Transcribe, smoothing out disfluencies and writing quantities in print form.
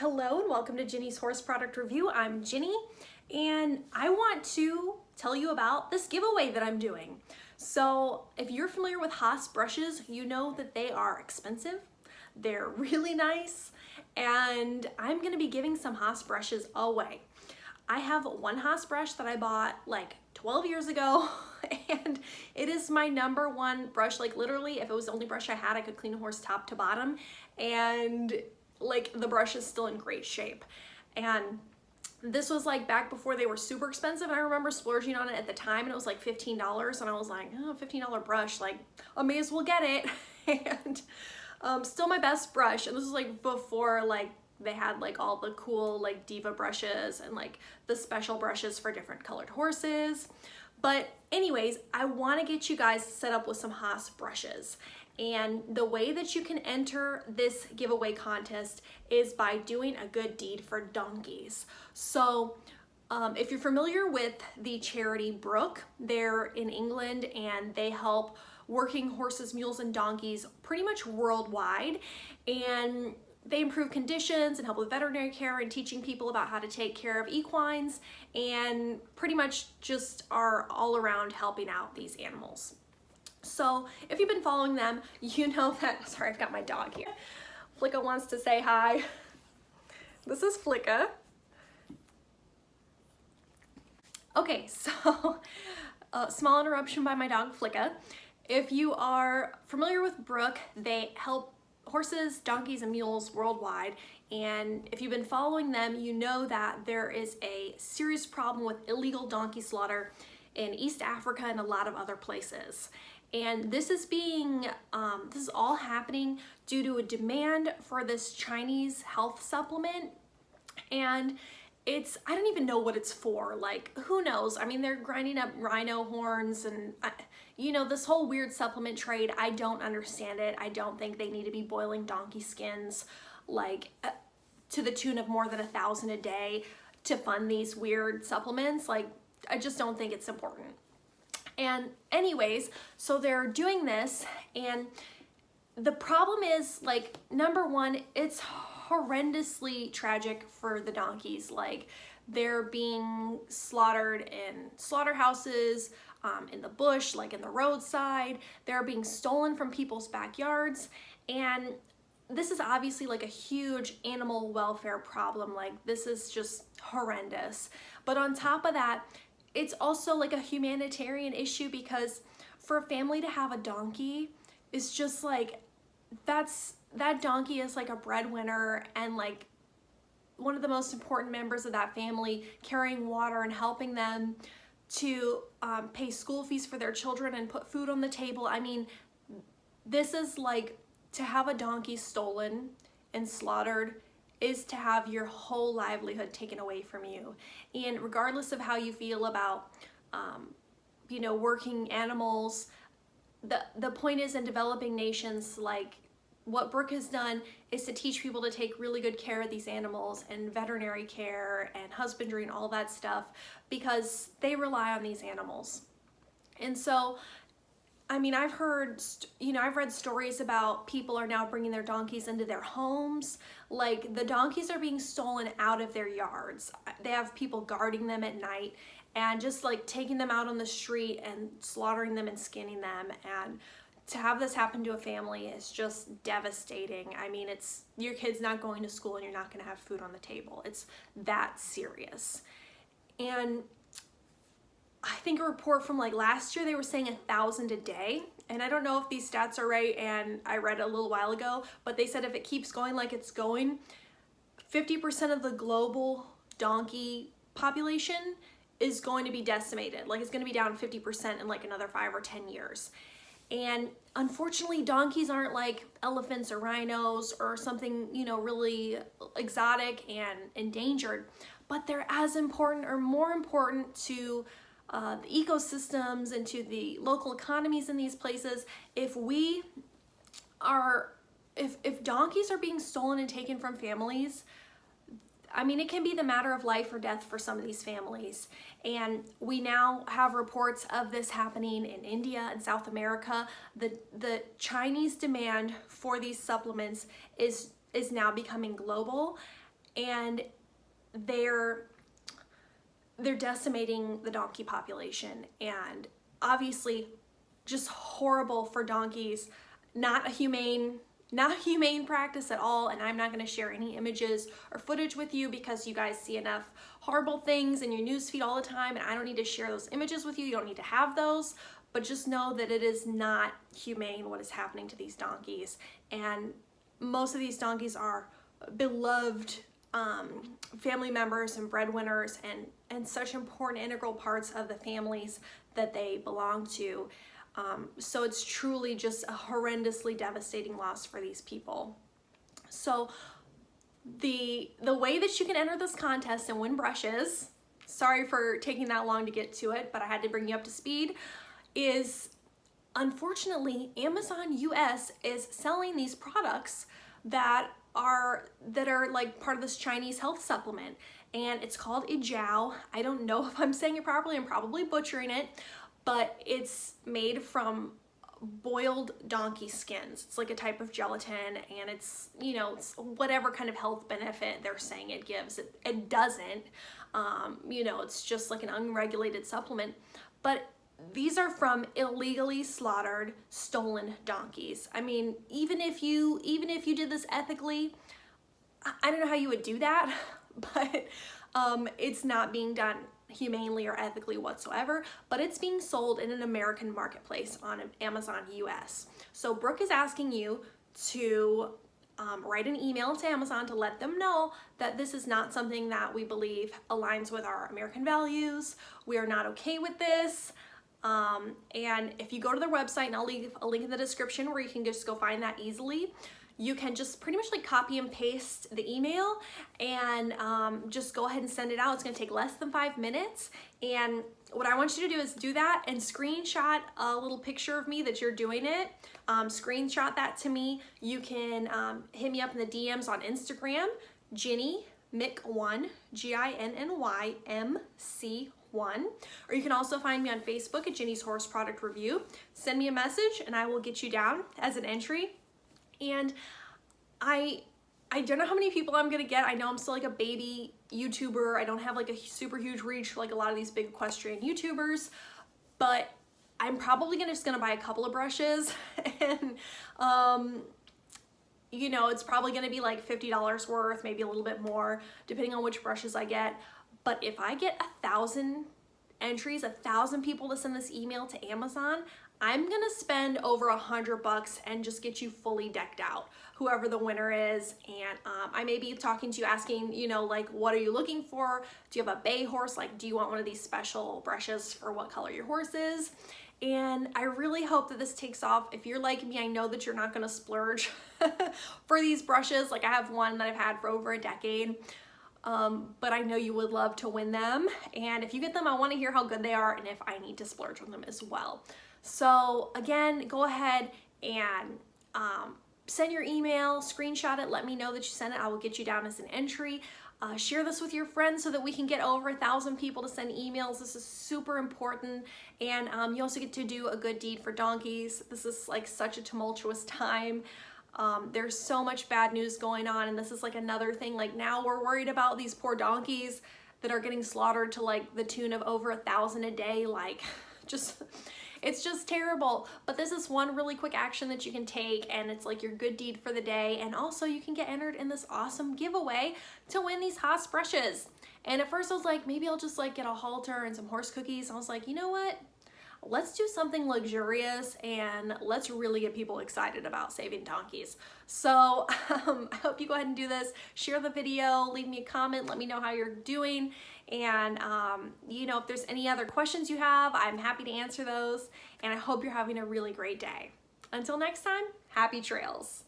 Hello and welcome to Ginny's Horse Product Review. I'm Ginny and I want to tell you about this giveaway that I'm doing. So if you're familiar with Haas brushes, you know that they are expensive, they're really nice, and I'm going to be giving some Haas brushes away. I have one Haas brush that I bought like 12 years ago and it is my number one brush. Like literally, if it was the only brush I had, I could clean a horse top to bottom, and like the brush is still in great shape. And this was like back before they were super expensive, and I remember splurging on it at the time, and it was like $15, and I was like, oh, $15 brush, like I may as well get it. And still my best brush, and this was like before like they had like all the cool like diva brushes and like the special brushes for different colored horses. But anyways, I want to get you guys set up with some Haas brushes. And the way that you can enter this giveaway contest is by doing a good deed for donkeys. So if you're familiar with the charity Brooke, they're in England and they help working horses, mules, and donkeys pretty much worldwide. And they improve conditions and help with veterinary care and teaching people about how to take care of equines, and pretty much just are all around helping out these animals. So if you've been following them, you know that, sorry, I've got my dog here. Flicka wants to say hi. This is Flicka. Okay, so small interruption by my dog Flicka. If you are familiar with Brooke, they help horses, donkeys, and mules worldwide. And if you've been following them, you know that there is a serious problem with illegal donkey slaughter in East Africa and a lot of other places. And this is all happening due to a demand for this Chinese health supplement. And I don't even know what it's for. Like, who knows? I mean, they're grinding up rhino horns and, you know, this whole weird supplement trade. I don't understand it. I don't think they need to be boiling donkey skins, like, to the tune of more than 1,000 a day to fund these weird supplements. Like, I just don't think it's important. And anyways, so they're doing this, and the problem is, like, number one, it's horrendously tragic for the donkeys. Like, they're being slaughtered in slaughterhouses, in the bush, like in the roadside. They're being stolen from people's backyards, and this is obviously like a huge animal welfare problem. Like, this is just horrendous. But on top of that, it's also like a humanitarian issue, because for a family to have a donkey is just like, that donkey is like a breadwinner and like one of the most important members of that family, carrying water and helping them to pay school fees for their children and put food on the table. I mean, this is like, to have a donkey stolen and slaughtered is to have your whole livelihood taken away from you. And regardless of how you feel about, you know, working animals, the point is, in developing nations, like what Brooke has done is to teach people to take really good care of these animals, and veterinary care and husbandry and all that stuff, because they rely on these animals. And so, I mean, I've heard, you know, I've read stories about people are now bringing their donkeys into their homes. Like, the donkeys are being stolen out of their yards. They have people guarding them at night and just like taking them out on the street and slaughtering them and skinning them. And to have this happen to a family is just devastating. I mean, it's, your kid's not going to school and you're not going to have food on the table. It's that serious. And I think a report from like last year, they were saying 1,000 a day. And I don't know if these stats are right, and I read it a little while ago, but they said if it keeps going like it's going, 50% of the global donkey population is going to be decimated. Like, it's going to be down 50% in like another 5 or 10 years. And unfortunately, donkeys aren't like elephants or rhinos or something, you know, really exotic and endangered, but they're as important or more important to the ecosystems and to the local economies in these places. If donkeys are being stolen and taken from families, I mean, it can be the matter of life or death for some of these families. And we now have reports of this happening in India and South America. The Chinese demand for these supplements is now becoming global. and they're decimating the donkey population, and obviously just horrible for donkeys. Not a humane practice at all, and I'm not going to share any images or footage with you because you guys see enough horrible things in your newsfeed all the time, and I don't need to share those images with you. You don't need to have those, but just know that it is not humane what is happening to these donkeys. And most of these donkeys are beloved family members and breadwinners, and such important integral parts of the families that they belong to. So it's truly just a horrendously devastating loss for these people. So the way that you can enter this contest and win brushes, sorry for taking that long to get to it, but I had to bring you up to speed, is unfortunately Amazon US is selling these products that are like part of this Chinese health supplement, and it's called a jiao. I don't know if I'm saying it properly, I'm probably butchering it, but it's made from boiled donkey skins. It's like a type of gelatin, and it's, you know, it's whatever kind of health benefit they're saying it gives. It doesn't, you know, it's just like an unregulated supplement. But these are from illegally slaughtered, stolen donkeys. I mean, even if you did this ethically, I don't know how you would do that, but it's not being done humanely or ethically whatsoever, but it's being sold in an American marketplace on Amazon US. So Brooke is asking you to write an email to Amazon to let them know that this is not something that we believe aligns with our American values. We are not okay with this. And if you go to their website, and I'll leave a link in the description where you can just go find that easily, you can just pretty much like copy and paste the email and just go ahead and send it out. It's gonna take less than 5 minutes. And what I want you to do is do that and screenshot a little picture of me that you're doing it. Screenshot that to me. You can hit me up in the DMs on Instagram, Ginny Mick1, GINNYMC1, or you can also find me on Facebook at Ginny's Horse Product Review. Send me a message and I will get you down as an entry. And I don't know how many people I'm gonna get. I know I'm still like a baby YouTuber. I don't have like a super huge reach like a lot of these big equestrian YouTubers, but I'm probably just gonna buy a couple of brushes, and you know, it's probably gonna be like $50 worth, maybe a little bit more, depending on which brushes I get. But if I get 1,000 entries, 1,000 people to send this email to Amazon, I'm gonna spend over $100 and just get you fully decked out, whoever the winner is. And I may be talking to you, asking, you know, like, what are you looking for? Do you have a bay horse? Like, do you want one of these special brushes for what color your horse is? And I really hope that this takes off. If you're like me, I know that you're not gonna splurge for these brushes. Like, I have one that I've had for over a decade. But I know you would love to win them. And if you get them, I wanna hear how good they are and if I need to splurge on them as well. So again, go ahead and send your email, screenshot it, let me know that you sent it. I will get you down as an entry. Share this with your friends so that we can get over 1,000 people to send emails. This is super important. And you also get to do a good deed for donkeys. This is like such a tumultuous time. There's so much bad news going on, and this is like another thing. Like, now we're worried about these poor donkeys that are getting slaughtered to like the tune of over 1,000 a day. Like, it's just terrible. But this is one really quick action that you can take, and it's like your good deed for the day. And also you can get entered in this awesome giveaway to win these HAAS brushes. And at first I was like, maybe I'll just like get a halter and some horse cookies. I was like, you know what? Let's do something luxurious and let's really get people excited about saving donkeys. So I hope you go ahead and do this. Share the video, leave me a comment, let me know how you're doing. And you know, if there's any other questions you have, I'm happy to answer those. And I hope you're having a really great day. Until next time, happy trails.